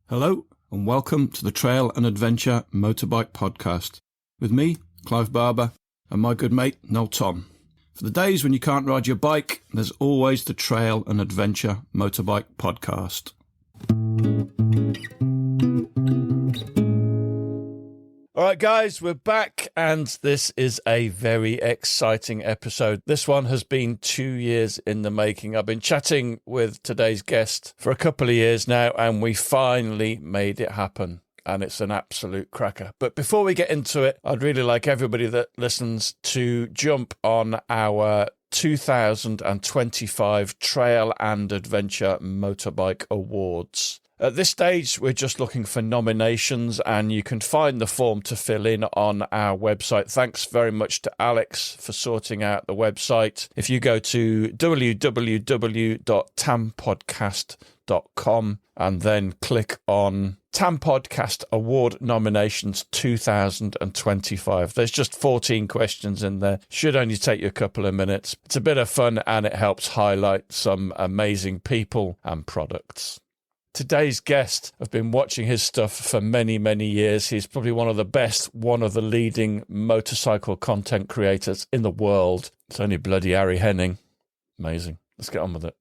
Hello and welcome to the Trail and Adventure Motorbike Podcast with me, Clive Barber, and my good mate, Noel Tom. For the days when you can't ride your bike, there's always the Trail and Adventure Motorbike Podcast. All right, guys, we're back, and this is a very exciting episode. This one has been 2 years in the making. I've been chatting with today's guest for a couple of years now, and we finally made it happen. And it's an absolute cracker. But before we get into it, I'd really like everybody that listens to jump on our 2025 Trail and Adventure Motorbike Awards. At this stage, we're just looking for nominations, and you can find the form to fill in on our website. Thanks very much to Alex for sorting out the website. If you go to www.tampodcast.com and then click on TAMP Podcast Award Nominations 2025. There's just 14 questions in there. Should only take you a couple of minutes. It's a bit of fun, and it helps highlight some amazing people and products. Today's guest, I've been watching his stuff for many, many years. He's probably one of the best, one of the leading motorcycle content creators in the world. It's only bloody Ari Henning. Amazing. Let's get on with it.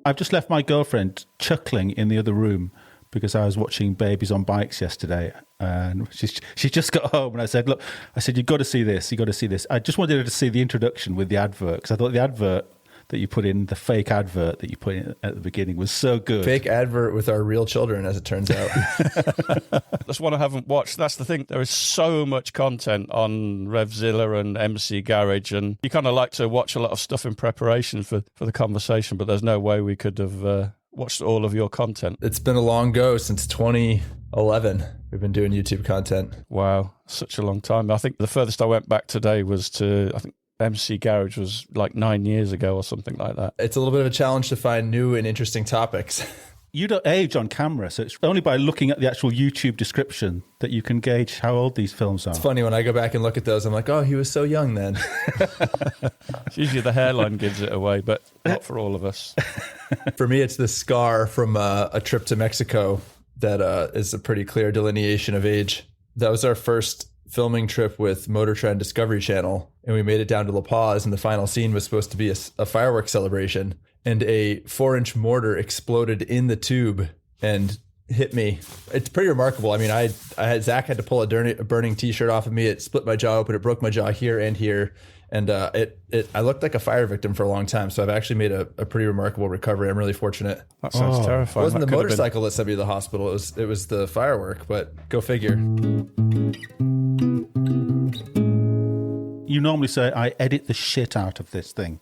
I've just left my girlfriend chuckling in the other room because I was watching Babies on Bikes yesterday, and she just got home, and I said, you've got to see this, I just wanted her to see the introduction with the advert, because I thought the advert that you put in, the fake advert that you put in at the beginning, was so good. Fake advert with our real children, as it turns out. That's one I haven't watched. That's the thing. There is so much content on Revzilla and MC Garage, and you kind of like to watch a lot of stuff in preparation for the conversation, but there's no way we could have watched all of your content. It's been a long go since 2011. We've been doing YouTube content. Wow, such a long time. I think the furthest I went back today was to, MC Garage was like 9 years ago or something like that. It's a little bit of a challenge to find new and interesting topics. You don't age on camera, so it's only by looking at the actual YouTube description that you can gauge how old these films are. It's funny, when I go back and look at those, I'm like, oh, he was so young then. Usually the hairline gives it away, but not for all of us. For me, it's the scar from a trip to Mexico that is a pretty clear delineation of age. That was our first filming trip with Motor Trend Discovery Channel, and we made it down to La Paz, and the final scene was supposed to be a fireworks celebration, and a 4-inch mortar exploded in the tube and hit me. It's pretty remarkable. I mean, Zach had to pull a burning t-shirt off of me. It split my jaw open. It broke my jaw here and here. And I looked like a fire victim for a long time. So I've actually made a pretty remarkable recovery. I'm really fortunate. That sounds terrifying. It wasn't the motorcycle that sent me to the hospital. It was the firework, but go figure. You normally say, I edit the shit out of this thing.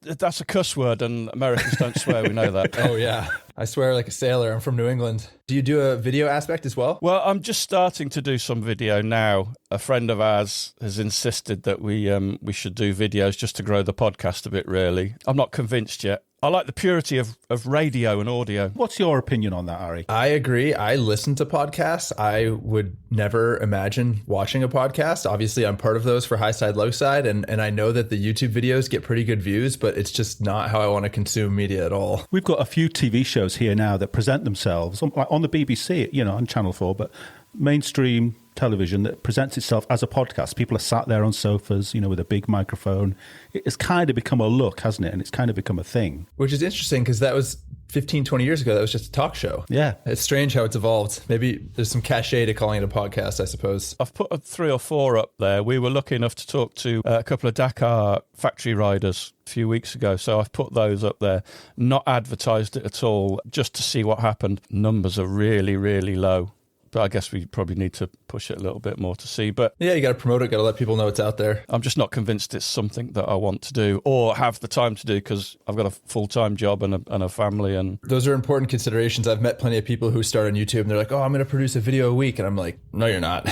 That's a cuss word, and Americans don't swear. We know that. Oh, yeah. I swear like a sailor. I'm from New England. Do you do a video aspect as well? Well, I'm just starting to do some video now. A friend of ours has insisted that we should do videos just to grow the podcast a bit, really. I'm not convinced yet. I like the purity of radio and audio. What's your opinion on that, Ari? I agree. I listen to podcasts. I would never imagine watching a podcast. Obviously, I'm part of those for High Side, Low Side, and I know that the YouTube videos get pretty good views, but it's just not how I want to consume media at all. We've got a few TV shows here now that present themselves on the BBC, on Channel 4, but mainstream television that presents itself as a podcast. People are sat there on sofas, with a big microphone. It's kind of become a look, hasn't it? And it's kind of become a thing. Which is interesting, because that was 15, 20 years ago. That was just a talk show. Yeah. It's strange how it's evolved. Maybe there's some cachet to calling it a podcast, I suppose. I've put 3 or 4 up there. We were lucky enough to talk to a couple of Dakar factory riders a few weeks ago, so I've put those up there. Not advertised it at all, just to see what happened. Numbers are really, really low. But I guess we probably need to push it a little bit more to see. But yeah, you got to promote it, got to let people know it's out there. I'm just not convinced it's something that I want to do or have the time to do, because I've got a full-time job and a family. And those are important considerations. I've met plenty of people who start on YouTube and they're like, oh, I'm going to produce a video a week. And I'm like, no, you're not.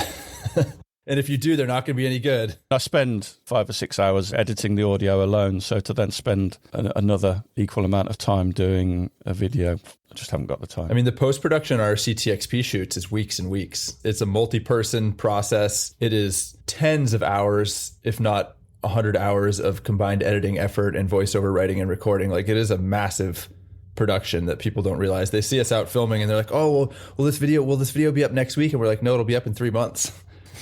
And if you do, they're not going to be any good. I spend 5 or 6 hours editing the audio alone. So to then spend another equal amount of time doing a video, I just haven't got the time. I mean, the post-production on our CTXP shoots is weeks and weeks. It's a multi-person process. It is tens of hours, if not 100 hours of combined editing effort and voiceover writing and recording. Like, it is a massive production that people don't realize. They see us out filming and they're like, oh, well, will this video be up next week? And we're like, no, it'll be up in 3 months.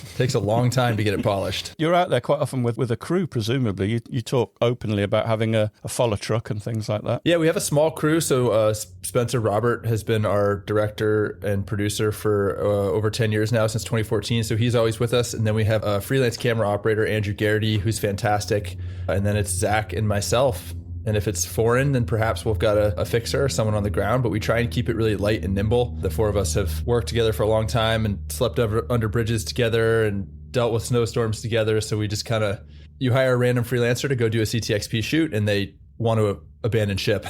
It takes a long time to get it polished. You're out there quite often with a crew, presumably. You talk openly about having a follow truck and things like that. Yeah, we have a small crew. So Spencer Robert has been our director and producer for over 10 years now, since 2014. So he's always with us. And then we have a freelance camera operator, Andrew Garrity, who's fantastic. And then it's Zach and myself. And if it's foreign, then perhaps we've got a fixer or someone on the ground, but we try and keep it really light and nimble. The four of us have worked together for a long time and slept under bridges together and dealt with snowstorms together. So we just kind of, you hire a random freelancer to go do a CTXP shoot and they want to abandon ship.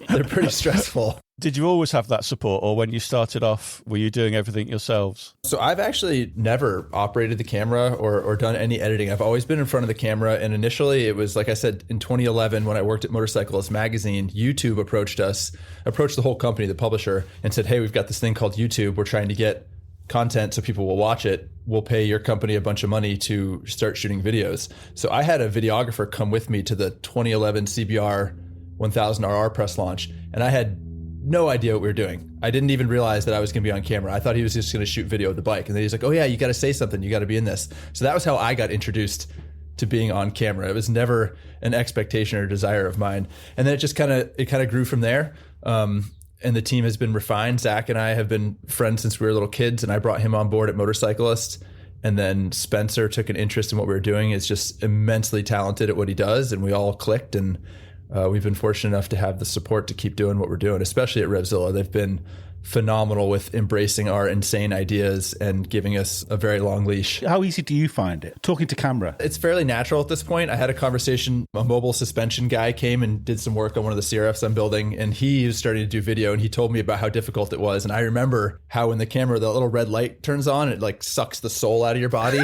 They're pretty stressful. Did you always have that support, or when you started off, were you doing everything yourselves? So I've actually never operated the camera or done any editing. I've always been in front of the camera. And initially it was, like I said, in 2011, when I worked at Motorcyclist Magazine, YouTube approached the whole company, the publisher, and said, hey, we've got this thing called YouTube. We're trying to get content so people will watch it. We'll pay your company a bunch of money to start shooting videos. So I had a videographer come with me to the 2011 CBR 1000RR press launch, and I had no idea what we were doing. I didn't even realize that I was going to be on camera. I thought he was just going to shoot video of the bike. And then he's like, oh yeah, you got to say something. You got to be in this. So that was how I got introduced to being on camera. It was never an expectation or desire of mine. And then it kind of grew from there. And the team has been refined. Zach and I have been friends since we were little kids, and I brought him on board at Motorcyclist. And then Spencer took an interest in what we were doing. Is just immensely talented at what he does. And we all clicked, and we've been fortunate enough to have the support to keep doing what we're doing, especially at Revzilla. They've been phenomenal with embracing our insane ideas and giving us a very long leash. How easy do you find it, talking to camera? It's fairly natural at this point. I had a conversation, a mobile suspension guy came and did some work on one of the CRFs I'm building, and he was starting to do video, and he told me about how difficult it was. And I remember how when the camera, the little red light turns on, it like sucks the soul out of your body.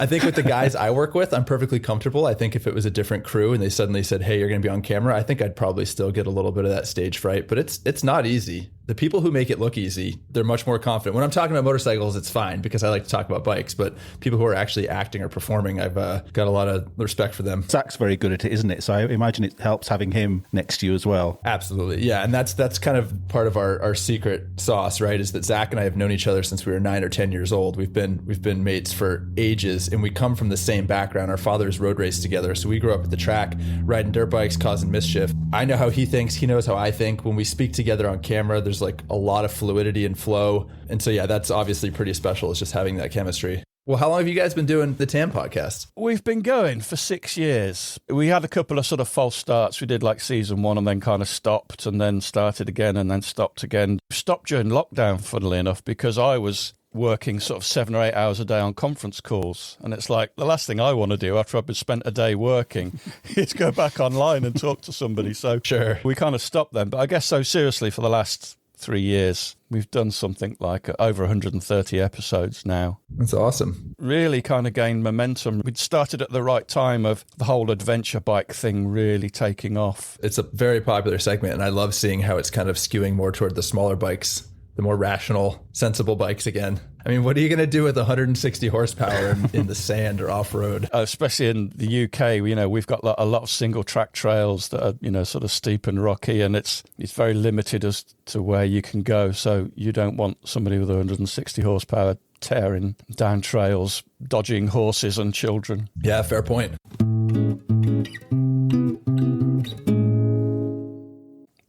I think with the guys I work with, I'm perfectly comfortable. I think if it was a different crew and they suddenly said, hey, you're going to be on camera, I think I'd probably still get a little bit of that stage fright, but it's not easy. The people who make it look easy, they're much more confident. When I'm talking about motorcycles, it's fine because I like to talk about bikes, but people who are actually acting or performing, I've got a lot of respect for them. Zach's very good at it, isn't it? So I imagine it helps having him next to you as well. Absolutely. Yeah. And that's kind of part of our secret sauce, right? Is that Zach and I have known each other since we were 9 or 10 years old. We've been mates for ages, and we come from the same background. Our fathers road raced together. So we grew up at the track, riding dirt bikes, causing mischief. I know how he thinks. He knows how I think. When we speak together on camera, there's like a lot of fluidity and flow. And so, yeah, that's obviously pretty special. It's just having that chemistry. Well, how long have you guys been doing the TAMP podcast? We've been going for 6 years. We had a couple of sort of false starts. We did like season 1 and then kind of stopped and then started again and then stopped again. Stopped during lockdown, funnily enough, because I was working sort of 7 or 8 hours a day on conference calls. And it's like the last thing I want to do after I've spent a day working is go back online and talk to somebody. So sure, we kind of stopped then. But I guess so seriously for the last 3 years, we've done something like over 130 episodes now. That's awesome. Really kind of gained momentum. We'd started at the right time of the whole adventure bike thing really taking off. It's a very popular segment, and I love seeing how it's kind of skewing more toward the smaller bikes, the more rational, sensible bikes again. I mean, what are you going to do with 160 horsepower in the sand or off-road? Especially in the UK, we've got a lot of single track trails that are, sort of steep and rocky, and it's very limited as to where you can go. So you don't want somebody with 160 horsepower tearing down trails, dodging horses and children. Yeah, fair point.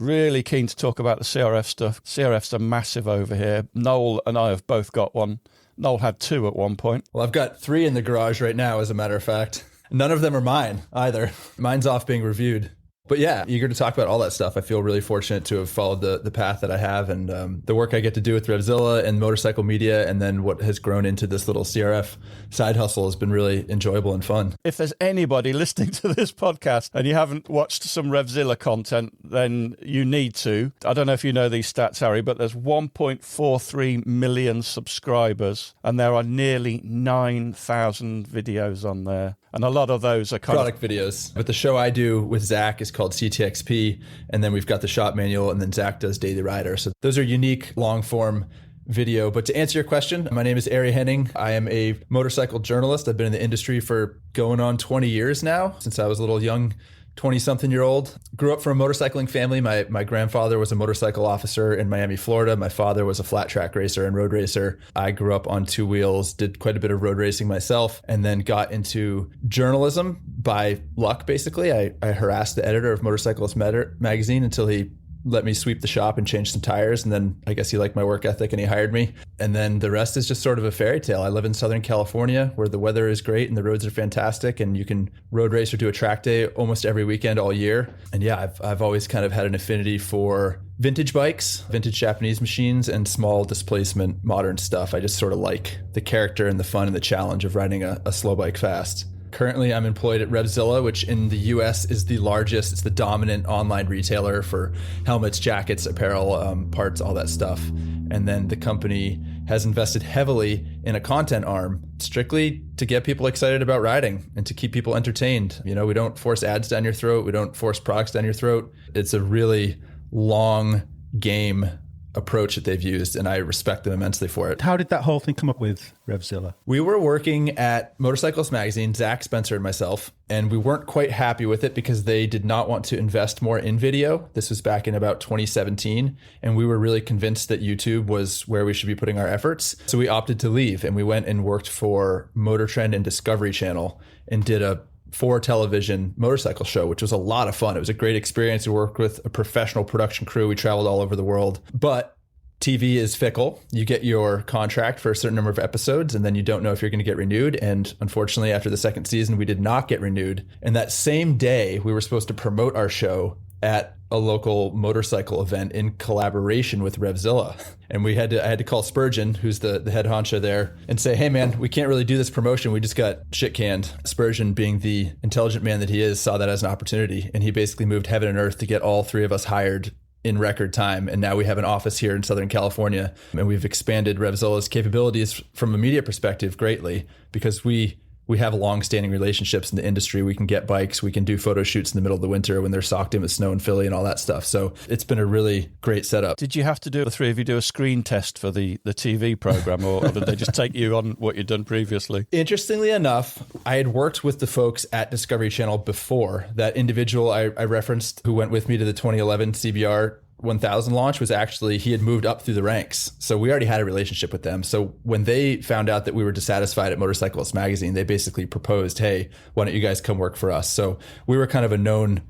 Really keen to talk about the CRF stuff. CRFs are massive over here. Noel and I have both got one. Noel had 2 at one point. Well, I've got 3 in the garage right now, as a matter of fact. None of them are mine either. Mine's off being reviewed. But yeah, eager to talk about all that stuff. I feel really fortunate to have followed the path that I have, and the work I get to do with Revzilla and motorcycle media, and then what has grown into this little CRF side hustle has been really enjoyable and fun. If there's anybody listening to this podcast and you haven't watched some Revzilla content, then you need to. I don't know if you know these stats, Ari, but there's 1.43 million subscribers, and there are nearly 9,000 videos on there. And a lot of those are product videos. But the show I do with Zach is called CTXP. And then we've got the shop manual, and then Zach does Daily Rider. So those are unique long form video. But to answer your question, my name is Ari Henning. I am a motorcycle journalist. I've been in the industry for going on 20 years now, since I was a little young 20-something-year-old. Grew up from a motorcycling family. My grandfather was a motorcycle officer in Miami, Florida. My father was a flat track racer and road racer. I grew up on two wheels, did quite a bit of road racing myself, and then got into journalism by luck, basically. I harassed the editor of Motorcyclist magazine until he let me sweep the shop and change some tires. And then I guess he liked my work ethic and he hired me. And then the rest is just sort of a fairy tale. I live in Southern California where the weather is great and the roads are fantastic, and you can road race or do a track day almost every weekend all year. And yeah, I've always kind of had an affinity for vintage bikes, vintage Japanese machines, and small displacement modern stuff. I just sort of like the character and the fun and the challenge of riding a slow bike fast. Currently, I'm employed at Revzilla, which in the US is the largest, it's the dominant online retailer for helmets, jackets, apparel, parts, all that stuff. And then the company has invested heavily in a content arm, strictly to get people excited about riding and to keep people entertained. You know, we don't force ads down your throat. We don't force products down your throat. It's a really long game approach that they've used, and I respect them immensely for it. How did that whole thing come up with Revzilla? We were working at Motorcyclist magazine, Zach, Spencer, and myself, and we weren't quite happy with it because they did not want to invest more in video. This was back in about 2017, and we were really convinced that YouTube was where we should be putting our efforts. So we opted to leave, and we went and worked for Motor Trend and Discovery Channel and did a 4 television motorcycle show, which was a lot of fun. It was a great experience. We worked with a professional production crew. We traveled all over the world. But TV is fickle. You get your contract for a certain number of episodes, and then you don't know if you're going to get renewed. And unfortunately, after the second season, we did not get renewed. And that same day, we were supposed to promote our show at a local motorcycle event in collaboration with Revzilla. And I had to call Spurgeon, who's the head honcho there, and say, hey man, we can't really do this promotion. We just got shit canned. Spurgeon, being the intelligent man that he is, saw that as an opportunity. And he basically moved heaven and earth to get all 3 of us hired in record time. And now we have an office here in Southern California, and we've expanded Revzilla's capabilities from a media perspective greatly because we have long-standing relationships in the industry. We can get bikes. We can do photo shoots in the middle of the winter when they're socked in with snow in Philly and all that stuff. So it's been a really great setup. Did you have to do, the 3 of you do a screen test for the TV program, or did they just take you on what you'd done previously? Interestingly enough, I had worked with the folks at Discovery Channel before. That individual I referenced who went with me to the 2011 CBR 1000 launch was actually, he had moved up through the ranks. So we already had a relationship with them. So when they found out that we were dissatisfied at Motorcyclist magazine, they basically proposed, hey, why don't you guys come work for us? So we were kind of a known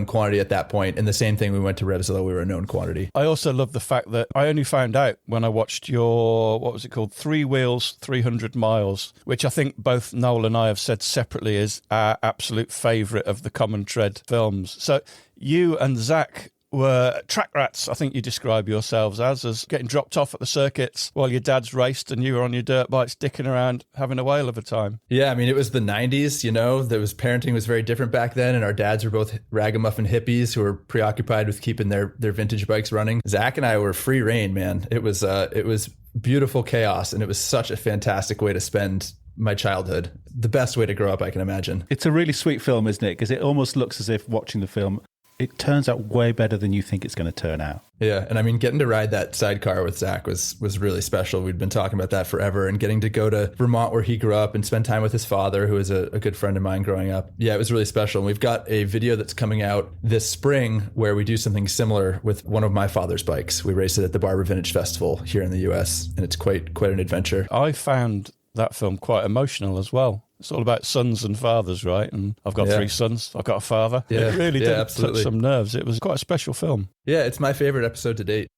quantity at that point. And the same thing, we went to Revzilla, we were a known quantity. I also love the fact that I only found out when I watched your, what was it called? 3 Wheels, 300 Miles, which I think both Noel and I have said separately is our absolute favourite of the Common Tread films. So you and Zach were track rats, I think you describe yourselves as getting dropped off at the circuits while your dad's raced and you were on your dirt bikes dicking around having a whale of a time. Yeah, I mean, it was the 90s, you know, parenting was very different back then, and our dads were both ragamuffin hippies who were preoccupied with keeping their vintage bikes running. Zach and I were free reign, man. It was beautiful chaos, and it was such a fantastic way to spend my childhood. The best way to grow up, I can imagine. It's a really sweet film, isn't it? Because it almost looks as if watching the film, it turns out way better than you think it's going to turn out. Yeah, and I mean, getting to ride that sidecar with Zach was really special. We'd been talking about that forever, and getting to go to Vermont where he grew up and spend time with his father, who was a good friend of mine growing up. Yeah, it was really special. And we've got a video that's coming out this spring where we do something similar with one of my father's bikes. We race it at the Barber Vintage Festival here in the US, and it's quite an adventure. I found that film quite emotional as well. It's all about sons and fathers, right? And I've got 3 sons. I've got a father. Yeah, it really did absolutely touch some nerves. It was quite a special film. Yeah, it's my favorite episode to date.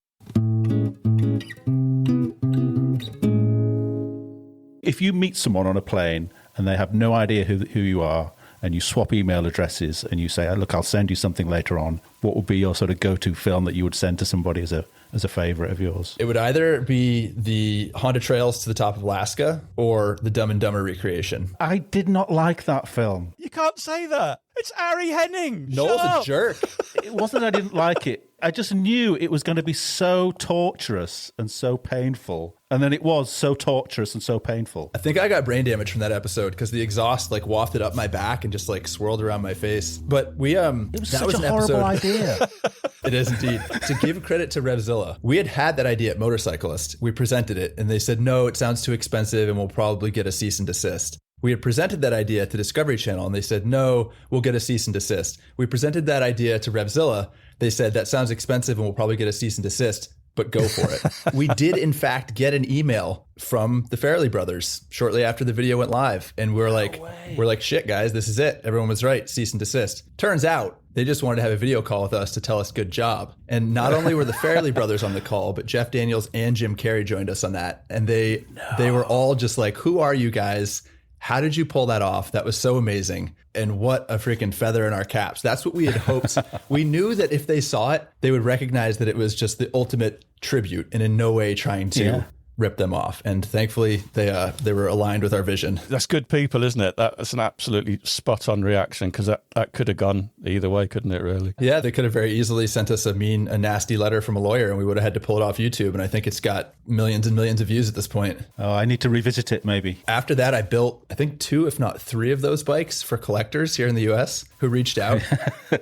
If you meet someone on a plane and they have no idea who you are, and you swap email addresses and you say, look, I'll send you something later on, what would be your sort of go-to film that you would send to somebody as a favorite of yours? It would either be the Honda Trails to the Top of Alaska or the Dumb and Dumber recreation. I did not like that film. You can't say that. It's Ari Henning. Noel's a jerk. It wasn't that I didn't like it. I just knew it was going to be so torturous and so painful. And then it was so torturous and so painful. I think I got brain damage from that episode because the exhaust like wafted up my back and just like swirled around my face. But we it was such a horrible idea. It is indeed. To give credit to Revzilla, we had that idea at Motorcyclist. We presented it and they said, no, it sounds too expensive and we'll probably get a cease and desist. We had presented that idea to Discovery Channel and they said, no, we'll get a cease and desist. We presented that idea to Revzilla. They said, that sounds expensive and we'll probably get a cease and desist, but go for it. We did, in fact, get an email from the Farrelly brothers shortly after the video went live. And we're like, shit, guys, this is it. Everyone was right. Cease and desist. Turns out they just wanted to have a video call with us to tell us good job. And not only were the Farrelly brothers on the call, but Jeff Daniels and Jim Carrey joined us on that. And they were all just like, who are you guys? How did you pull that off? That was so amazing. And what a freaking feather in our caps. That's what we had hoped. We knew that if they saw it, they would recognize that it was just the ultimate tribute and in no way trying to rip them off. And thankfully, they were aligned with our vision. That's good people, isn't it? That's an absolutely spot on reaction because that could have gone either way, couldn't it, really? Yeah, they could have very easily sent us a nasty letter from a lawyer and we would have had to pull it off YouTube. And I think it's got millions and millions of views at this point. Oh, I need to revisit it maybe. After that, I built, I think 2, if not 3 of those bikes for collectors here in the US who reached out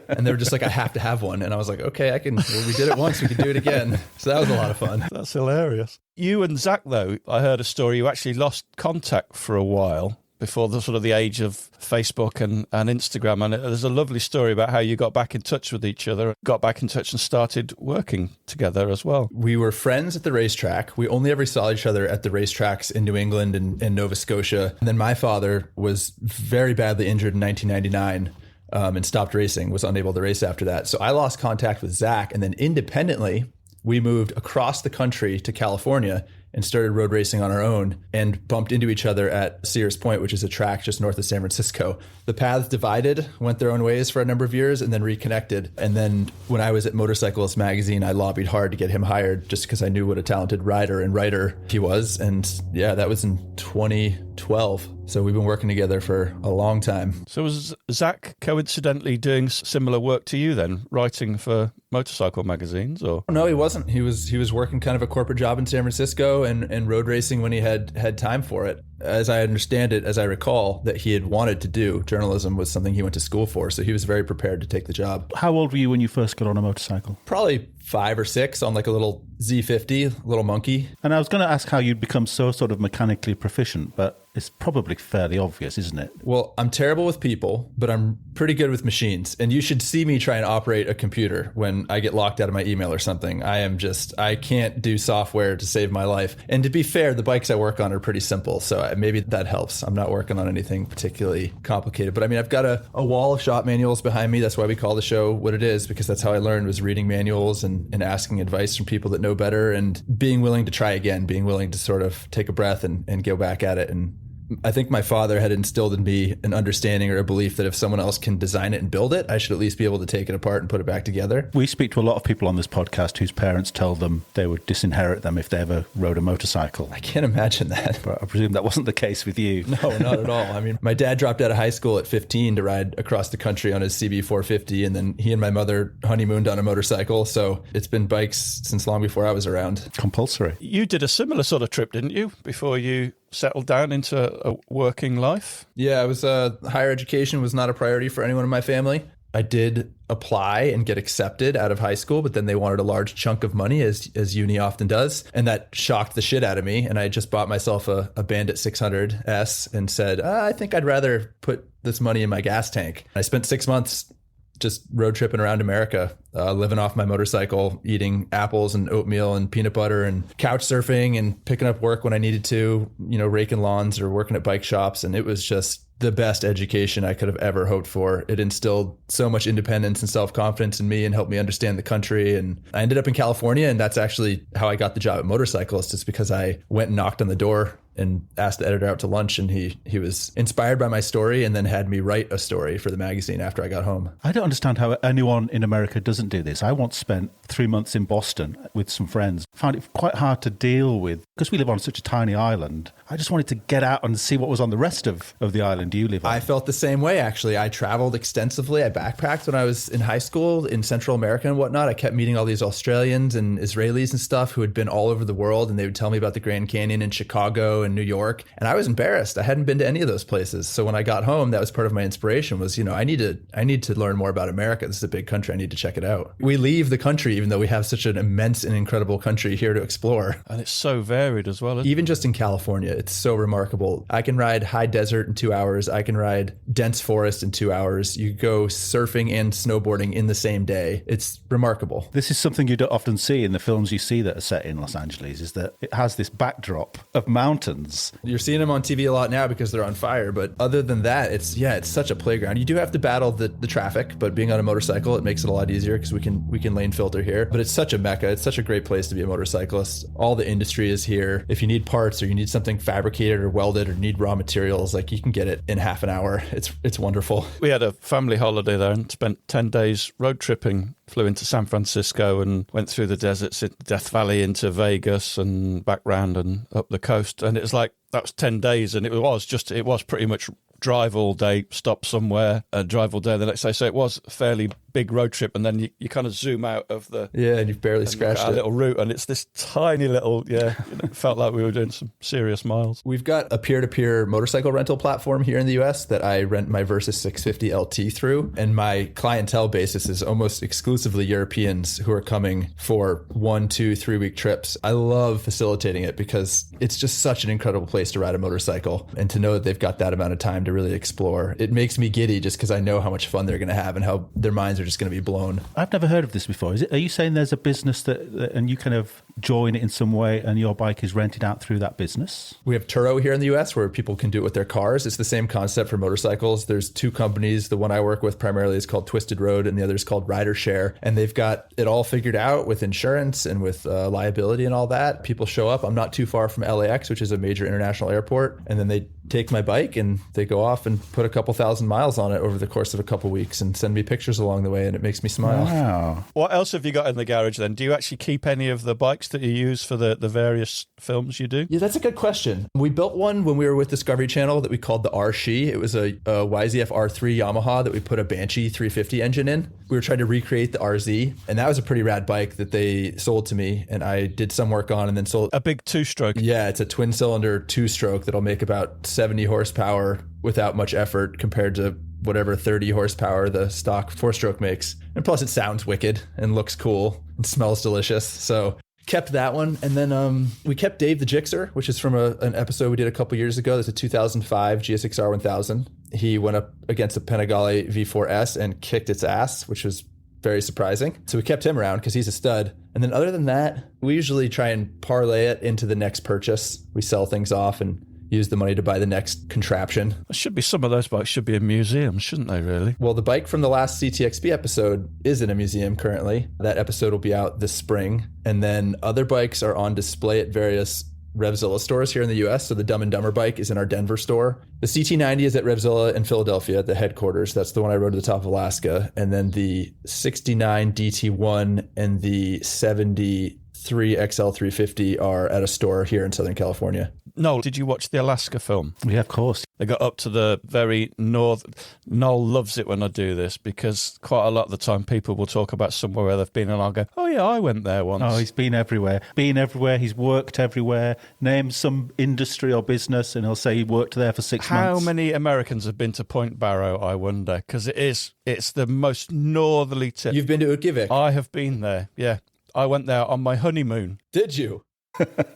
and they were just like, I have to have one. And I was like, okay, we did it once, we can do it again. So that was a lot of fun. That's hilarious. You and Zach, though, I heard a story, you actually lost contact for a while before the sort of the age of Facebook and Instagram. And there's a lovely story about how you got back in touch with each other, got back in touch and started working together as well. We were friends at the racetrack. We only ever saw each other at the racetracks in New England and Nova Scotia. And then my father was very badly injured in 1999. And stopped racing, was unable to race after that. So I lost contact with Zach. And then independently, we moved across the country to California and started road racing on our own and bumped into each other at Sears Point, which is a track just north of San Francisco. The paths divided, went their own ways for a number of years and then reconnected. And then when I was at Motorcyclist magazine, I lobbied hard to get him hired just because I knew what a talented rider and writer he was. And yeah, that was in 2012. So we've been working together for a long time. So was Zach coincidentally doing similar work to you then, writing for motorcycle magazines? Or no, he wasn't. He was working kind of a corporate job in San Francisco and road racing when he had time for it. As I understand it, as I recall, that he had wanted to do. Journalism was something he went to school for, so he was very prepared to take the job. How old were you when you first got on a motorcycle? Probably 5 or 6 on like a little Z50, little monkey. And I was going to ask how you'd become so sort of mechanically proficient, but it's probably fairly obvious, isn't it? Well, I'm terrible with people, but I'm pretty good with machines. And you should see me try and operate a computer when I get locked out of my email or something. I can't do software to save my life. And to be fair, the bikes I work on are pretty simple. So maybe that helps. I'm not working on anything particularly complicated. But I mean, I've got a wall of shop manuals behind me. That's why we call the show what it is, because that's how I learned, was reading manuals and asking advice from people that know better and being willing to try again, being willing to sort of take a breath and go back at it. And I think my father had instilled in me an understanding or a belief that if someone else can design it and build it, I should at least be able to take it apart and put it back together. We speak to a lot of people on this podcast whose parents told them they would disinherit them if they ever rode a motorcycle. I can't imagine that. But I presume that wasn't the case with you. No, not at all. I mean, my dad dropped out of high school at 15 to ride across the country on his CB 450, and then he and my mother honeymooned on a motorcycle. So it's been bikes since long before I was around. Compulsory. You did a similar sort of trip, didn't you, before you settled down into a working life? Yeah, I was higher education was not a priority for anyone in my family. I did apply and get accepted out of high school, but then they wanted a large chunk of money, as uni often does. And that shocked the shit out of me. And I just bought myself a Bandit 600S and said, I think I'd rather put this money in my gas tank. I spent 6 months just road tripping around America, living off my motorcycle, eating apples and oatmeal and peanut butter and couch surfing and picking up work when I needed to, raking lawns or working at bike shops. And it was just the best education I could have ever hoped for. It instilled so much independence and self-confidence in me and helped me understand the country. And I ended up in California, and that's actually how I got the job at Motorcyclist, is because I went and knocked on the door and asked the editor out to lunch, and he was inspired by my story and then had me write a story for the magazine after I got home. I don't understand how anyone in America doesn't do this. I once spent 3 months in Boston with some friends. Found it quite hard to deal with because we live on such a tiny island. I just wanted to get out and see what was on the rest of the island you live on. I felt the same way, actually. I traveled extensively. I backpacked when I was in high school in Central America and whatnot. I kept meeting all these Australians and Israelis and stuff who had been all over the world, and they would tell me about the Grand Canyon in Chicago and New York. And I was embarrassed. I hadn't been to any of those places. So when I got home, that was part of my inspiration was, I need to learn more about America. This is a big country. I need to check it out. We leave the country, even though we have such an immense and incredible country here to explore. And it's so varied as well. Even just in California, it's so remarkable. I can ride high desert in 2 hours. I can ride dense forest in 2 hours. You go surfing and snowboarding in the same day. It's remarkable. This is something you don't often see in the films you see that are set in Los Angeles, is that it has this backdrop of mountains. You're seeing them on TV a lot now because they're on fire. But other than that, it's such a playground. You do have to battle the traffic, but being on a motorcycle, it makes it a lot easier because we can lane filter here. But it's such a mecca. It's such a great place to be a motorcyclist. All the industry is here. If you need parts or you need something fabricated or welded or need raw materials, like you can get it in half an hour. It's wonderful. We had a family holiday there and spent 10 days road tripping. Flew into San Francisco and went through the deserts in Death Valley into Vegas and back round and up the coast. And it was like, that was 10 days. And it was pretty much drive all day, stop somewhere, drive all day the next day. So it was a fairly big road trip. And then you kind of zoom out of the... Yeah, and you've barely scratched it. little route. And it's this tiny little, it felt like we were doing some serious miles. We've got a peer-to-peer motorcycle rental platform here in the US that I rent my Versys 650 LT through. And my clientele basis is almost exclusively Europeans who are coming for 1, 2, 3 week trips. I love facilitating it because it's just such an incredible place to ride a motorcycle. And to know that they've got that amount of time to really explore, it makes me giddy just because I know how much fun they're going to have and how their minds are just going to be blown. I've never heard of this before. Are you saying there's a business that and you kind of join it in some way and your bike is rented out through that business? We have Turo here in the US where people can do it with their cars. It's the same concept for motorcycles. There's 2 companies. The one I work with primarily is called Twisted Road and the other is called Rider Share. And they've got it all figured out with insurance and with liability and all that. People show up. I'm not too far from LAX, which is a major international airport. And then they take my bike and they go off and put a couple thousand miles on it over the course of a couple weeks and send me pictures along the way, and it makes me smile. Wow. What else have you got in the garage then? Do you actually keep any of the bikes that you use for the various films you do? Yeah, that's a good question. We built one when we were with Discovery Channel that we called the R-Shi. It was a YZF R3 Yamaha that we put a Banshee 350 engine in. We were trying to recreate the RZ, and that was a pretty rad bike that they sold to me, and I did some work on and then sold. A big 2-stroke. Yeah, it's a twin-cylinder 2-stroke that'll make about 70 horsepower without much effort compared to whatever 30 horsepower the stock 4-stroke makes. And plus it sounds wicked and looks cool and smells delicious. So kept that one. And then we kept Dave the Gixxer, which is from an episode we did a couple years ago. There's a 2005 GSX-R 1000. He went up against a Panigale V4S and kicked its ass, which was very surprising. So we kept him around because he's a stud. And then other than that, we usually try and parlay it into the next purchase. We sell things off and use the money to buy the next contraption. There should be some of those bikes should be in museums, shouldn't they, really? Well, the bike from the last CTXB episode is in a museum currently. That episode will be out this spring. And then other bikes are on display at various Revzilla stores here in the US. So the Dumb and Dumber bike is in our Denver store. The CT90 is at Revzilla in Philadelphia at the headquarters. That's the one I rode to the top of Alaska. And then the 69 DT1 and the 73 XL350 are at a store here in Southern California. Noel, did you watch the Alaska film? Yeah, of course. They got up to the very north. Noel loves it when I do this because quite a lot of the time people will talk about somewhere where they've been and I'll go, oh yeah, I went there once. Oh, he's been everywhere. He's worked everywhere. Name some industry or business and he'll say he worked there for 6 months. How many Americans have been to Point Barrow, I wonder? Because it's the most northerly tip. You've been to Utqiagvik? I have been there, yeah. I went there on my honeymoon. Did you?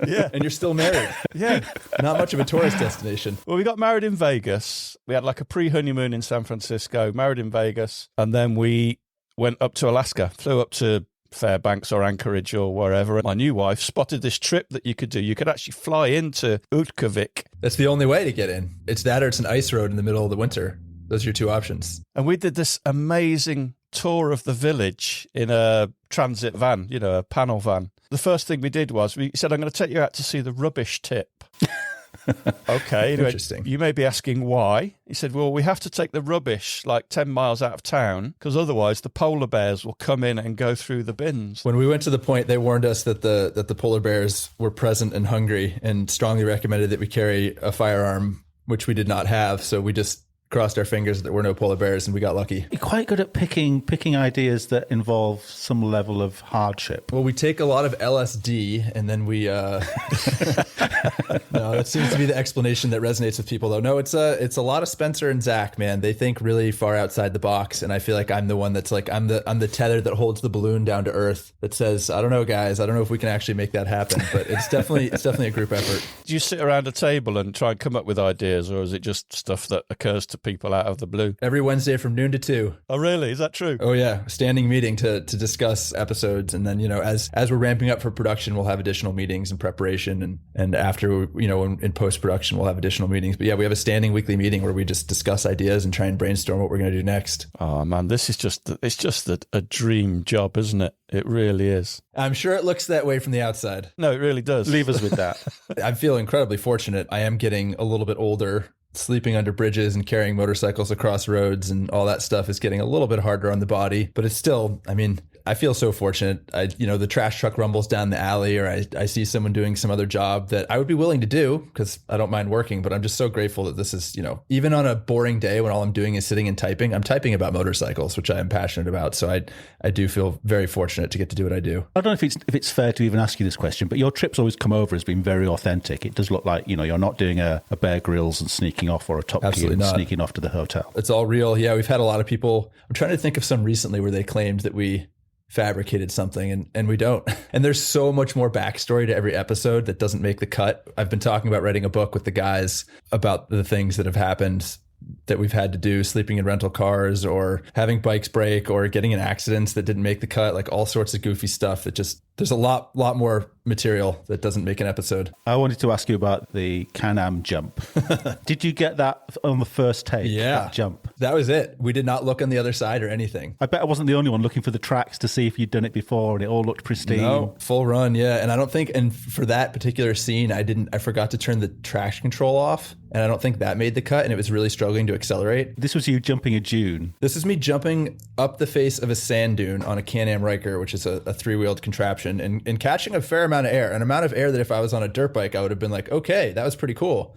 Yeah. And you're still married. Yeah. Not much of a tourist destination. Well, we got married in Vegas. We had like a pre-honeymoon in San Francisco, married in Vegas. And then we went up to Alaska, flew up to Fairbanks or Anchorage or wherever. My new wife spotted this trip that you could do. You could actually fly into Utqiagvik. That's the only way to get in. It's that or it's an ice road in the middle of the winter. Those are your 2 options. And we did this amazing tour of the village in a transit van, a panel van. The first thing we did was we said, I'm going to take you out to see the rubbish tip. Okay. Interesting. You may be asking why. He said, well, we have to take the rubbish like 10 miles out of town because otherwise the polar bears will come in and go through the bins. When we went to the point, they warned us that the polar bears were present and hungry and strongly recommended that we carry a firearm, which we did not have. So we just crossed our fingers that there were no polar bears and we got lucky. You're quite good at picking ideas that involve some level of hardship. Well, we take a lot of LSD and then we no, that seems to be the explanation that resonates with people though. No, it's a lot of Spencer and Zach, man. They think really far outside the box, and I feel like I'm the one that's like I'm the tether that holds the balloon down to earth that says, I don't know guys, I don't know if we can actually make that happen, but it's definitely a group effort. Do you sit around a table and try and come up with ideas, or is it just stuff that occurs to people out of the blue? Every Wednesday from noon to 2. Oh, really? Is that true? Oh, yeah. Standing meeting to discuss episodes. And then, as we're ramping up for production, we'll have additional meetings in preparation. And after, in post-production, we'll have additional meetings. But yeah, we have a standing weekly meeting where we just discuss ideas and try and brainstorm what we're going to do next. Oh, man, this is just a dream job, isn't it? It really is. I'm sure it looks that way from the outside. No, it really does. Leave us with that. I feel incredibly fortunate. I am getting a little bit older. Sleeping under bridges and carrying motorcycles across roads and all that stuff is getting a little bit harder on the body, but it's still, I feel so fortunate. The trash truck rumbles down the alley, or I see someone doing some other job that I would be willing to do because I don't mind working, but I'm just so grateful that this is, even on a boring day when all I'm doing is sitting and typing, I'm typing about motorcycles, which I am passionate about. So I do feel very fortunate to get to do what I do. I don't know if it's fair to even ask you this question, but your trips always come over as being very authentic. It does look like, you're not doing a Bear Grylls and sneaking off, or a Top Gear and sneaking off to the hotel. It's all real. Yeah, we've had a lot of people. I'm trying to think of some recently where they claimed that we fabricated something and we don't. And there's so much more backstory to every episode that doesn't make the cut. I've been talking about writing a book with the guys about the things that have happened that we've had to do, sleeping in rental cars or having bikes break or getting in accidents that didn't make the cut, like all sorts of goofy stuff that just, there's a lot more material that doesn't make an episode. I wanted to ask you about the Can-Am jump. Did you get that on the first take? Yeah. That jump? That was it. We did not look on the other side or anything. I bet I wasn't the only one looking for the tracks to see if you'd done it before and it all looked pristine. No, full run. Yeah. And I don't think, and for that particular scene, I forgot to turn the traction control off. And I don't think that made the cut, and it was really struggling to accelerate. This was you jumping a dune. This is me jumping up the face of a sand dune on a Can-Am Riker, which is a three-wheeled contraption, and catching a fair amount of air, an amount of air that if I was on a dirt bike, I would have been like, okay, that was pretty cool.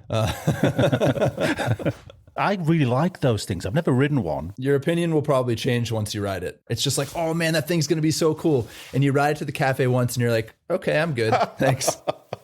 I really like those things. I've never ridden one. Your opinion will probably change once you ride it. It's just like, oh man, that thing's going to be so cool. And you ride it to the cafe once and you're like, okay, I'm good. Thanks.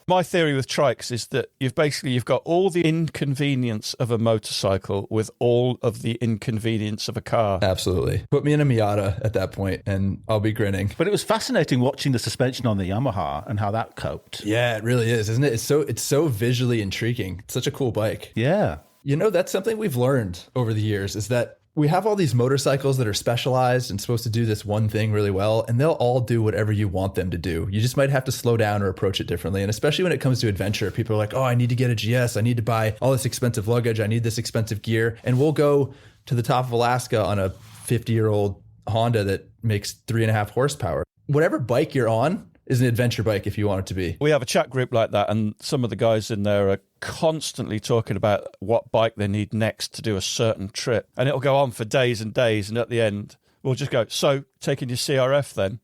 My theory with trikes is that you've got all the inconvenience of a motorcycle with all of the inconvenience of a car. Absolutely. Put me in a Miata at that point and I'll be grinning. But it was fascinating watching the suspension on the Yamaha and how that coped. Yeah, it really is, isn't it? It's so visually intriguing. It's such a cool bike. Yeah. That's something we've learned over the years is that we have all these motorcycles that are specialized and supposed to do this one thing really well, and they'll all do whatever you want them to do. You just might have to slow down or approach it differently. And especially when it comes to adventure, people are like, oh, I need to get a GS. I need to buy all this expensive luggage. I need this expensive gear. And we'll go to the top of Alaska on a 50-year-old Honda that makes 3.5 horsepower. Whatever bike you're on is an adventure bike if you want it to be. We have a chat group like that, and some of the guys in there are constantly talking about what bike they need next to do a certain trip. And it'll go on for days and days, and at the end, we'll just go, so taking your CRF then?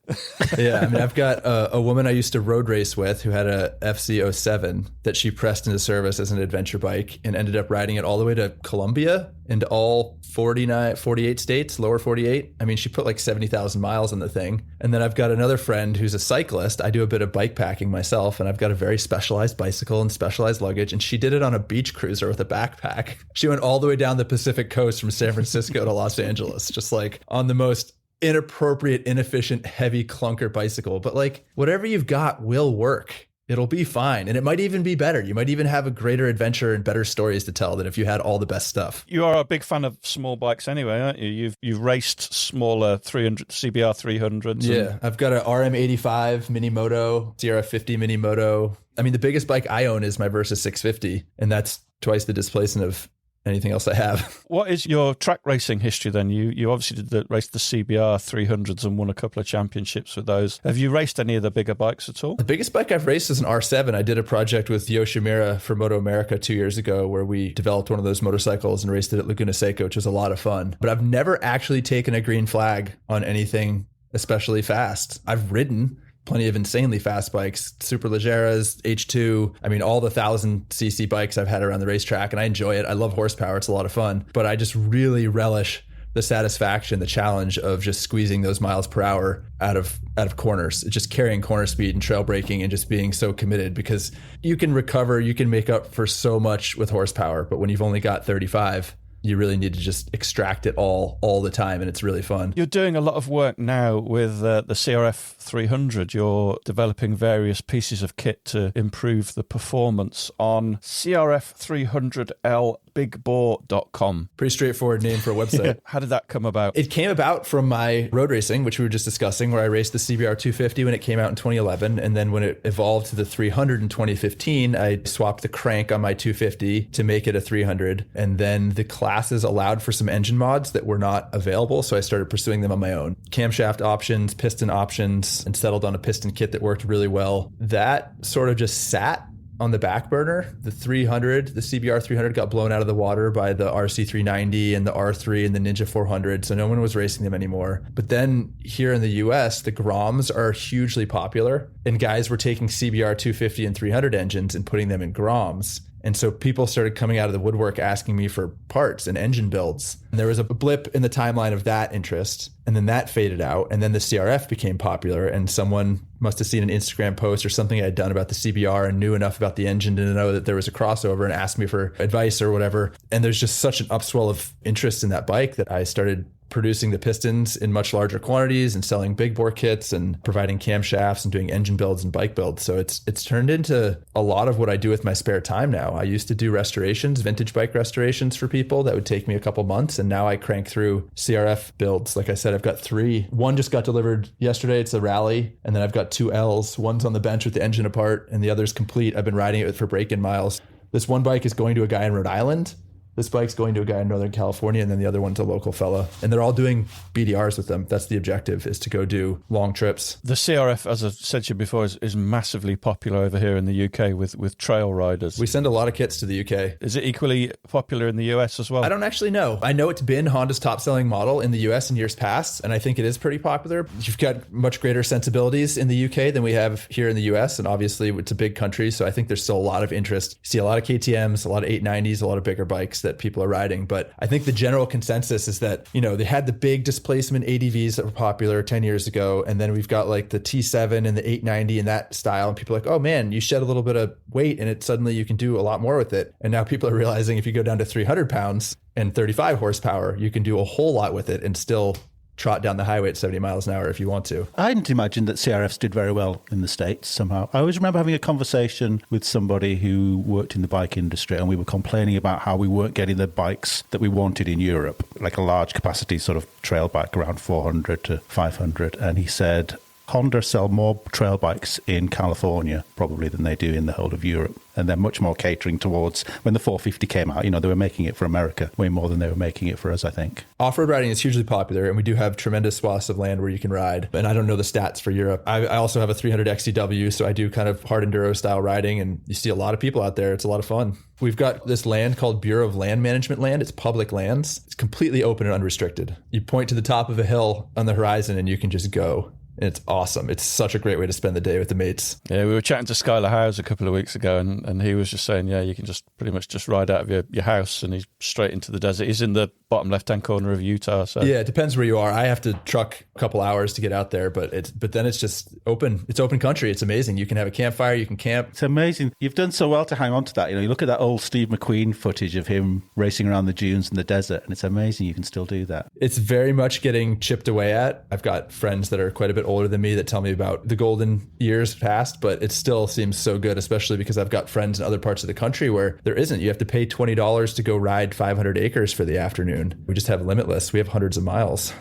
Yeah, I've got a woman I used to road race with who had a FC07 that she pressed into service as an adventure bike and ended up riding it all the way to Colombia into all 48 states, lower 48. She put like 70,000 miles on the thing. And then I've got another friend who's a cyclist. I do a bit of bike packing myself, and I've got a very specialized bicycle and specialized luggage. And she did it on a beach cruiser with a backpack. She went all the way down the Pacific coast from San Francisco to Los Angeles, just like on the most inappropriate, inefficient, heavy clunker bicycle. But like whatever you've got will work. It'll be fine. And it might even be better. You might even have a greater adventure and better stories to tell than if you had all the best stuff. You are a big fan of small bikes anyway, aren't you? You've raced smaller 300 CBR 300s. Yeah, I've got an RM85 Mini Moto, CRF50 Mini Moto. The biggest bike I own is my Versa 650, and that's twice the displacement of anything else I have. What is your track racing history then? You obviously raced the CBR 300s and won a couple of championships with those. Have you raced any of the bigger bikes at all? The biggest bike I've raced is an R7. I did a project with Yoshimura for Moto America 2 years ago where we developed one of those motorcycles and raced it at Laguna Seca, which was a lot of fun. But I've never actually taken a green flag on anything especially fast. I've ridden plenty of insanely fast bikes, Super Legeras, H2. I mean, all the 1,000cc bikes I've had around the racetrack, and I enjoy it. I love horsepower. It's a lot of fun, but I just really relish the satisfaction, the challenge of just squeezing those miles per hour out of corners, just carrying corner speed and trail braking and just being so committed, because you can recover, you can make up for so much with horsepower. But when you've only got 35, you really need to just extract it all the time, and it's really fun. You're doing a lot of work now with the CRF 300. You're developing various pieces of kit to improve the performance on CRF300L.bigbore.com. Pretty straightforward name for a website. Yeah. How did that come about? It came about from my road racing, which we were just discussing, where I raced the CBR 250 when it came out in 2011. And then when it evolved to the 300 in 2015, I swapped the crank on my 250 to make it a 300. And then the classes allowed for some engine mods that were not available, so I started pursuing them on my own. Camshaft options, piston options, and settled on a piston kit that worked really well. That sort of just sat on the back burner. The 300, the CBR 300 got blown out of the water by the RC 390 and the R3 and the Ninja 400, so no one was racing them anymore. But then here in the US, the Groms are hugely popular, and guys were taking CBR 250 and 300 engines and putting them in Groms. And so people started coming out of the woodwork asking me for parts and engine builds. And there was a blip in the timeline of that interest. And then that faded out. And then the CRF became popular. And someone must have seen an Instagram post or something I had done about the CBR and knew enough about the engine to know that there was a crossover and asked me for advice or whatever. And there's just such an upswell of interest in that bike that I started producing the pistons in much larger quantities and selling big bore kits and providing camshafts and doing engine builds and bike builds. So it's turned into a lot of what I do with my spare time now. I used to do restorations, vintage bike restorations for people that would take me a couple months. And now I crank through CRF builds. Like I said, I've got 3. One just got delivered yesterday. It's a rally. And then I've got 2 Ls. One's on the bench with the engine apart and the other's complete. I've been riding it for break-in miles. This one bike is going to a guy in Rhode Island. This bike's going to a guy in Northern California, and then the other one's a local fella. And they're all doing BDRs with them. That's the objective, is to go do long trips. The CRF, as I've said to you before, is massively popular over here in the UK with trail riders. We send a lot of kits to the UK. Is it equally popular in the US as well? I don't actually know. I know it's been Honda's top-selling model in the US in years past, and I think it is pretty popular. You've got much greater sensibilities in the UK than we have here in the US, and obviously it's a big country, so I think there's still a lot of interest. You see a lot of KTMs, a lot of 890s, a lot of bigger bikes that people are riding. But I think the general consensus is that, they had the big displacement ADVs that were popular 10 years ago. And then we've got like the T7 and the 890 and that style. And people are like, oh man, you shed a little bit of weight and suddenly you can do a lot more with it. And now people are realizing if you go down to 300 pounds and 35 horsepower, you can do a whole lot with it and still trot down the highway at 70 miles an hour if you want to. I hadn't imagined that CRFs did very well in the States somehow. I always remember having a conversation with somebody who worked in the bike industry, and we were complaining about how we weren't getting the bikes that we wanted in Europe, like a large capacity sort of trail bike around 400 to 500. And he said, Honda sell more trail bikes in California probably than they do in the whole of Europe. And they're much more catering towards, when the 450 came out, they were making it for America way more than they were making it for us, I think. Off-road riding is hugely popular, and we do have tremendous swaths of land where you can ride. And I don't know the stats for Europe. I also have a 300 XCW, so I do kind of hard enduro style riding, and you see a lot of people out there. It's a lot of fun. We've got this land called Bureau of Land Management land. It's public lands. It's completely open and unrestricted. You point to the top of a hill on the horizon and you can just go. And it's awesome. It's such a great way to spend the day with the mates. Yeah, we were chatting to Skylar Howes a couple of weeks ago, and he was just saying, you can just pretty much just ride out of your house and he's straight into the desert. He's in the bottom left-hand corner of Utah. So yeah, it depends where you are. I have to truck a couple hours to get out there, but then it's just open. It's open country. It's amazing. You can have a campfire. You can camp. It's amazing. You've done so well to hang on to that. You look at that old Steve McQueen footage of him racing around the dunes in the desert, and it's amazing you can still do that. It's very much getting chipped away at. I've got friends that are quite a bit older than me that tell me about the golden years past, but it still seems so good, especially because I've got friends in other parts of the country where there isn't. You have to pay $20 to go ride 500 acres for the afternoon. We just have Limitless. We have hundreds of miles.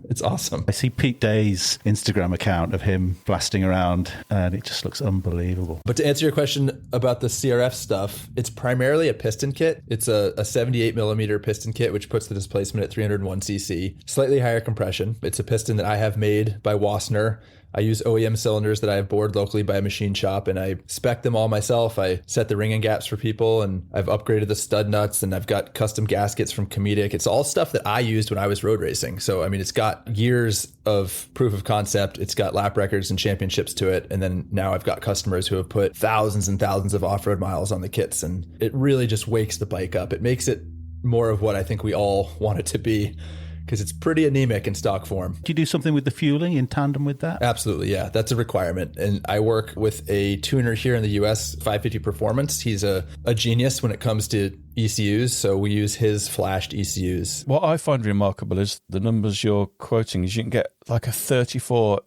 It's awesome. I see Pete Day's Instagram account of him blasting around, and it just looks unbelievable. But to answer your question about the CRF stuff, it's primarily a piston kit. It's a 78 millimeter piston kit, which puts the displacement at 301cc, slightly higher compression. It's a piston that I have made by Wassenaar fastener. I use OEM cylinders that I have bored locally by a machine shop, and I spec them all myself. I set the ring and gaps for people, and I've upgraded the stud nuts, and I've got custom gaskets from Comedic. It's all stuff that I used when I was road racing. So, I mean, it's got years of proof of concept. It's got lap records and championships to it. And then now I've got customers who have put thousands and thousands of off-road miles on the kits, and it really just wakes the bike up. It makes it more of what I think we all want it to be, because it's pretty anemic in stock form. Do you do something with the fueling in tandem with that? Absolutely, yeah. That's a requirement. And I work with a tuner here in the US, 550 Performance. He's a genius when it comes to ECUs, so we use his flashed ECUs. What I find remarkable is the numbers you're quoting is you can get like a 34%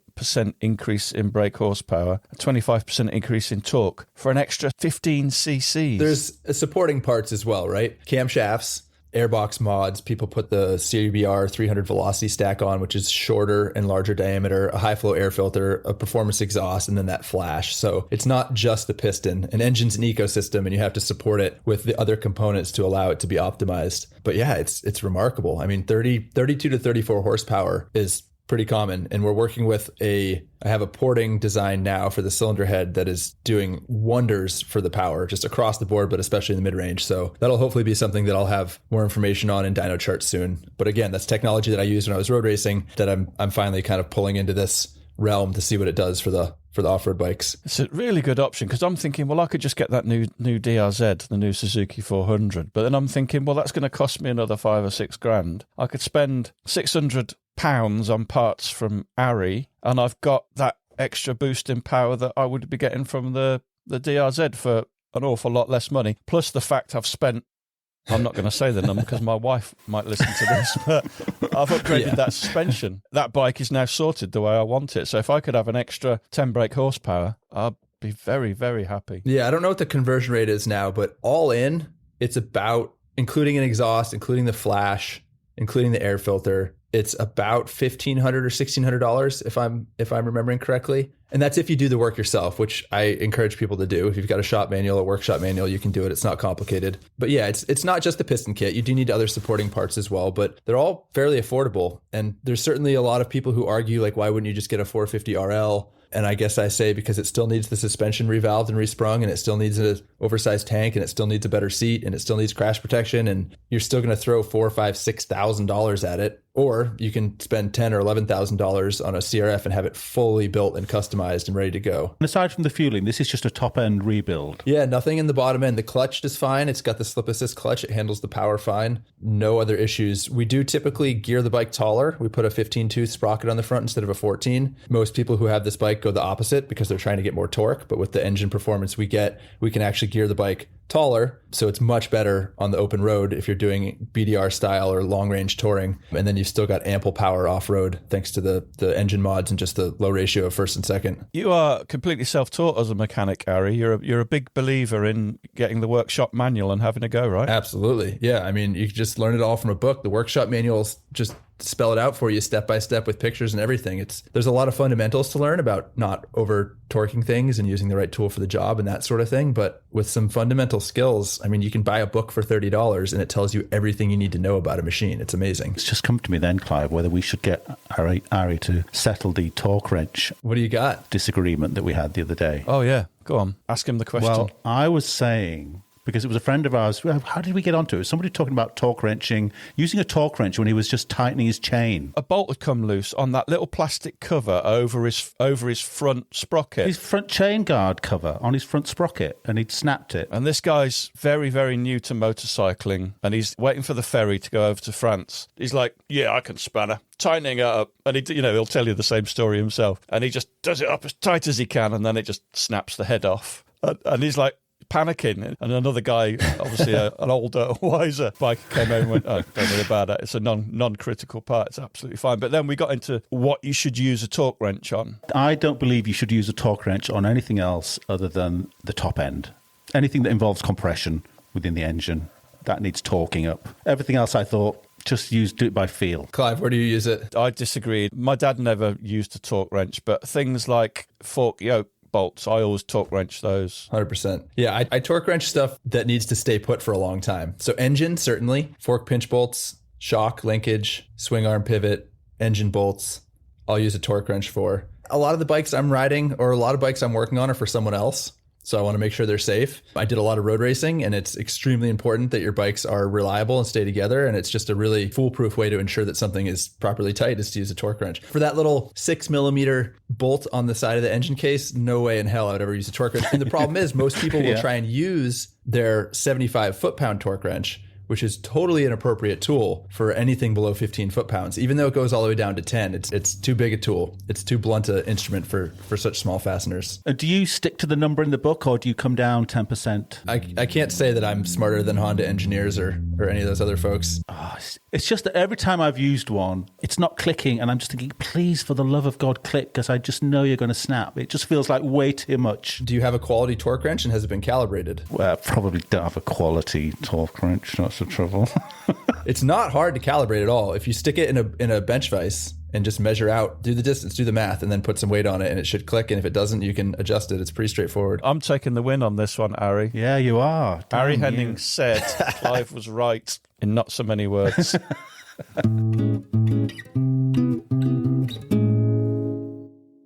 increase in brake horsepower, a 25% increase in torque for an extra 15 cc's. There's supporting parts as well, right? Camshafts, airbox mods. People put the CBR 300 velocity stack on, which is shorter and larger diameter, a high flow air filter, a performance exhaust, and then that flash. So it's not just the piston. An engine's an ecosystem, and you have to support it with the other components to allow it to be optimized. But yeah, it's remarkable. I mean, 32 to 34 horsepower is pretty common. And we're working with I have a porting design now for the cylinder head that is doing wonders for the power just across the board, but especially in the mid-range. So that'll hopefully be something that I'll have more information on in dyno charts soon. But again, that's technology that I used when I was road racing that I'm finally kind of pulling into this realm to see what it does for the off-road bikes. It's a really good option, because I'm thinking, well, I could just get that new DRZ, the new Suzuki 400. But then I'm thinking, well, that's going to cost me another 5 or 6 grand. I could spend £600 on parts from Ari, and I've got that extra boost in power that I would be getting from the DRZ for an awful lot less money. Plus the fact I'm not going to say the number because my wife might listen to this, but I've upgraded that suspension. That bike is now sorted the way I want it. So if I could have an extra 10 brake horsepower, I'd be very, very happy. Yeah, I don't know what the conversion rate is now, but all in, it's about, including an exhaust, including the flash, including the air filter, it's about $1,500 or $1,600 if I'm remembering correctly. And that's if you do the work yourself, which I encourage people to do. If you've got a shop manual or workshop manual, you can do it. It's not complicated. But yeah, it's not just the piston kit. You do need other supporting parts as well, but they're all fairly affordable. And there's certainly a lot of people who argue, like, why wouldn't you just get a 450 RL? And I guess I say because it still needs the suspension revalved and resprung, and it still needs an oversized tank, and it still needs a better seat, and it still needs crash protection, and you're still going to throw $4,000, $5,000, $6,000 at it. Or you can spend $10,000 or $11,000 on a CRF and have it fully built and customized and ready to go. And aside from the fueling, this is just a top-end rebuild. Yeah, nothing in the bottom end. The clutch is fine. It's got the slip assist clutch. It handles the power fine. No other issues. We do typically gear the bike taller. We put a 15-tooth sprocket on the front instead of a 14. Most people who have this bike go the opposite because they're trying to get more torque. But with the engine performance we get, we can actually gear the bike taller, so it's much better on the open road if you're doing BDR style or long range touring. And then you've still got ample power off road thanks to the engine mods and just the low ratio of first and second. You are completely self-taught as a mechanic, Ari. You're a big believer in getting the workshop manual and having a go, right? Absolutely. Yeah. I mean, you can just learn it all from a book. The workshop manuals just spell it out for you step by step with pictures and everything. There's a lot of fundamentals to learn about not over torquing things and using the right tool for the job and that sort of thing. But with some fundamental skills, I mean, you can buy a book for $30 and it tells you everything you need to know about a machine. It's amazing. It's just come to me then, Clive, whether we should get Ari to settle the torque wrench. What do you got? Disagreement that we had the other day. Oh, yeah. Go on. Ask him the question. Well, I was saying, because it was a friend of ours, how did we get onto it? Somebody talking about torque wrenching, using a torque wrench when he was just tightening his chain. A bolt had come loose on that little plastic cover over his front sprocket. His front chain guard cover on his front sprocket, and he'd snapped it. And this guy's very, very new to motorcycling, and he's waiting for the ferry to go over to France. He's like, yeah, I can spanner. Tightening it up, and he'll tell you the same story himself. And he just does it up as tight as he can, and then it just snaps the head off. And he's like, panicking, and another guy, obviously an older, wiser biker, came over and went, oh, don't worry about it, it's a non-critical part, it's absolutely fine. But then we got into what you should use a torque wrench on. I don't believe you should use a torque wrench on anything else other than the top end. Anything that involves compression within the engine, that needs torquing up. Everything else, I thought, just do it by feel. Clive, where do you use it? I disagree. My dad never used a torque wrench, but things like fork yoke bolts, I always torque wrench those. 100%. Yeah, I torque wrench stuff that needs to stay put for a long time. So engine, certainly. Fork pinch bolts, shock, linkage, swing arm pivot, engine bolts. I'll use a torque wrench for. A lot of the bikes I'm riding or a lot of bikes I'm working on are for someone else. So I want to make sure they're safe. I did a lot of road racing, and it's extremely important that your bikes are reliable and stay together. And it's just a really foolproof way to ensure that something is properly tight is to use a torque wrench. For that little 6mm bolt on the side of the engine case, no way in hell I would ever use a torque wrench. And the problem is most people will try and use their 75 foot-pound torque wrench, which is totally an appropriate tool for anything below 15 foot-pounds. Even though it goes all the way down to 10, it's too big a tool. It's too blunt an instrument for such small fasteners. Do you stick to the number in the book, or do you come down 10%? I can't say that I'm smarter than Honda engineers or any of those other folks. Oh, it's just that every time I've used one, it's not clicking, and I'm just thinking, please, for the love of God, click, because I just know you're going to snap. It just feels like way too much. Do you have a quality torque wrench, and has it been calibrated? Well, I probably don't have a quality torque wrench. That's the trouble. It's not hard to calibrate at all. If you stick it in a bench vise and just measure out, do the distance, do the math, and then put some weight on it, and it should click. And if it doesn't, you can adjust it. It's pretty straightforward. I'm taking the win on this one, Ari. Yeah, you are. Ari Henning said Clive was right in not so many words.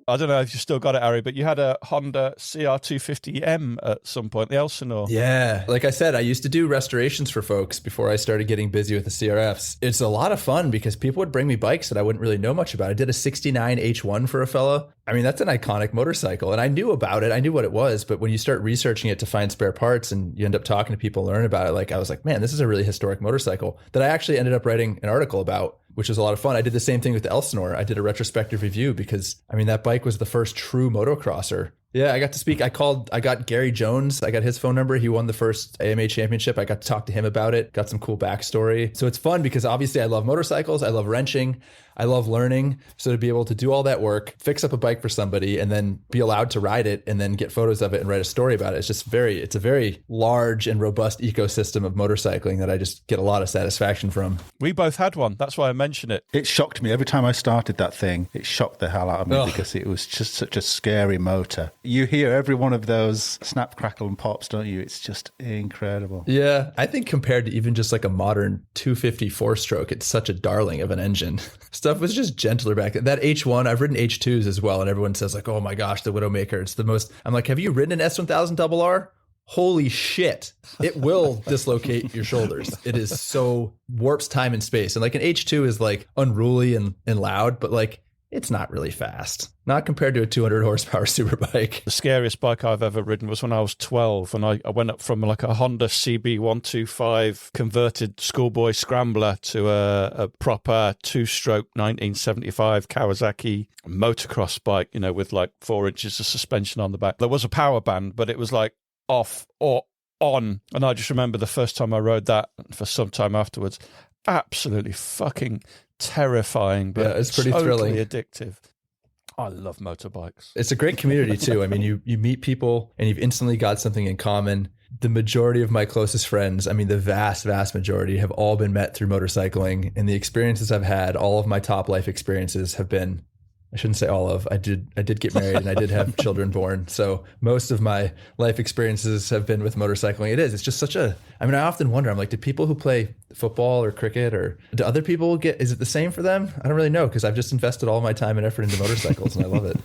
I don't know if you still got it, Ari, but you had a Honda CR250M at some point, the Elsinore. Yeah. Like I said, I used to do restorations for folks before I started getting busy with the CRFs. It's a lot of fun because people would bring me bikes that I wouldn't really know much about. I did a 69 H1 for a fellow. I mean, that's an iconic motorcycle, and I knew about it. I knew what it was, but when you start researching it to find spare parts and you end up talking to people, learn about it, like I was like, man, this is a really historic motorcycle that I actually ended up writing an article about, which was a lot of fun. I did the same thing with the Elsinore. I did a retrospective review because, I mean, that bike was the first true motocrosser. Yeah, I got to speak. I got Gary Jones. I got his phone number. He won the first AMA championship. I got to talk to him about it. Got some cool backstory. So it's fun because obviously I love motorcycles. I love wrenching. I love learning. So to be able to do all that work, fix up a bike for somebody, and then be allowed to ride it and then get photos of it and write a story about it, it's a very large and robust ecosystem of motorcycling that I just get a lot of satisfaction from. We both had one. That's why I mention it. It shocked me. Every time I started that thing, it shocked the hell out of me because it was just such a scary motor. You hear every one of those snap, crackle, and pops, don't you? It's just incredible. Yeah, I think compared to even just like a modern 250 four-stroke, it's such a darling of an engine. Stuff was just gentler back then. That H1, I've ridden H2s as well, and everyone says like, oh my gosh, the Widowmaker, it's the most. I'm like, have you ridden an S1000RR? Holy shit. It will dislocate your shoulders. It is so warps time and space. And like an H2 is like unruly and loud, but like it's not really fast. Not compared to a 200 horsepower superbike. The scariest bike I've ever ridden was when I was 12, and I went up from like a Honda CB125 converted schoolboy scrambler to a proper two-stroke 1975 Kawasaki motocross bike, you know, with like 4 inches of suspension on the back. There was a power band, but it was like off or on. And I just remember the first time I rode that for some time afterwards. Absolutely fucking terrifying, but yeah, it's pretty totally thrilling. Addictive. I love motorbikes. It's a great community too. I mean, you meet people and you've instantly got something in common. The majority of my closest friends, I mean, the vast majority have all been met through motorcycling, and the experiences I've had, all of my top life experiences have been, I shouldn't say all of, I did get married and I did have children born. So most of my life experiences have been with motorcycling. It's just such a, I mean, I often wonder, I'm like, do people who play football or cricket, or do other people get, is it the same for them? I don't really know, because I've just invested all my time and effort into motorcycles and I love it.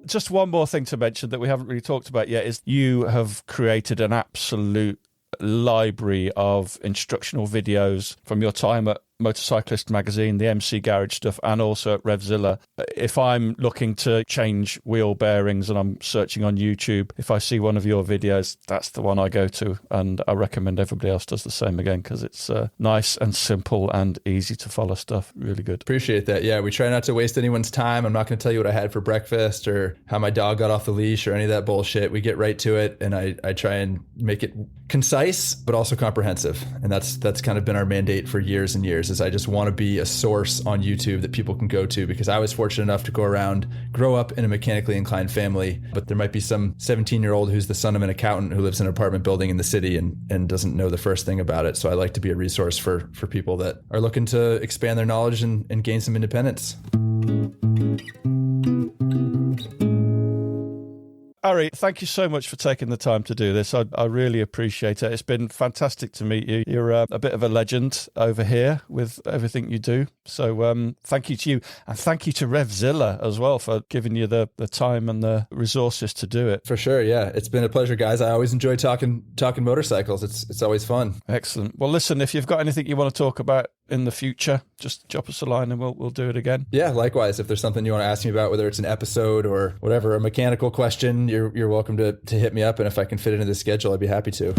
Just one more thing to mention that we haven't really talked about yet is you have created an absolute library of instructional videos from your time at Motorcyclist Magazine, the MC Garage stuff, and also at Revzilla. If I'm looking to change wheel bearings and I'm searching on YouTube, if I see one of your videos, that's the one I go to, and I recommend everybody else does the same again, because it's nice and simple and easy to follow stuff. Really good. Appreciate that. Yeah, we try not to waste anyone's time. I'm not going to tell you what I had for breakfast or how my dog got off the leash or any of that bullshit. We get right to it, and I try and make it concise but also comprehensive, and that's kind of been our mandate for years and years. Is I just want to be a source on YouTube that people can go to, because I was fortunate enough to grow up in a mechanically inclined family, but there might be some 17-year-old who's the son of an accountant who lives in an apartment building in the city and doesn't know the first thing about it. So I like to be a resource for people that are looking to expand their knowledge and gain some independence. Ari, thank you so much for taking the time to do this. I really appreciate it. It's been fantastic to meet you. You're a bit of a legend over here with everything you do. So thank you to you. And thank you to Revzilla as well for giving you the time and the resources to do it. For sure, yeah. It's been a pleasure, guys. I always enjoy talking motorcycles. It's always fun. Excellent. Well, listen, if you've got anything you want to talk about in the future, just drop us a line and we'll do it again. Yeah, likewise. If there's something you want to ask me about, whether it's an episode or whatever, a mechanical question, you're welcome to hit me up. And if I can fit into the schedule, I'd be happy to.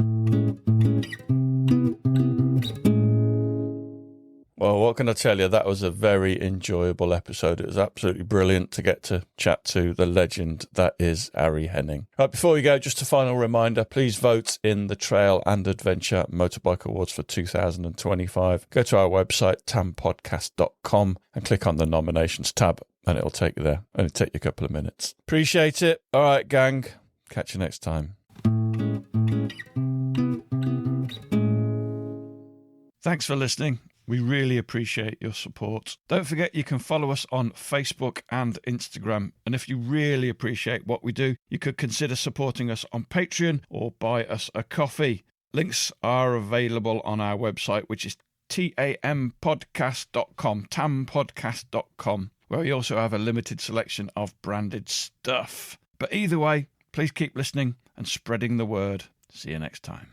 Well, what can I tell you? That was a very enjoyable episode. It was absolutely brilliant to get to chat to the legend that is Ari Henning. Right, before we go, just a final reminder, please vote in the Trail and Adventure Motorbike Awards for 2025. Go to our website, tampodcast.com, and click on the nominations tab, and it'll take you there. It'll take you a couple of minutes. Appreciate it. All right, gang. Catch you next time. Thanks for listening. We really appreciate your support. Don't forget you can follow us on Facebook and Instagram. And if you really appreciate what we do, you could consider supporting us on Patreon or buy us a coffee. Links are available on our website, which is tampodcast.com, tampodcast.com, where we also have a limited selection of branded stuff. But either way, please keep listening and spreading the word. See you next time.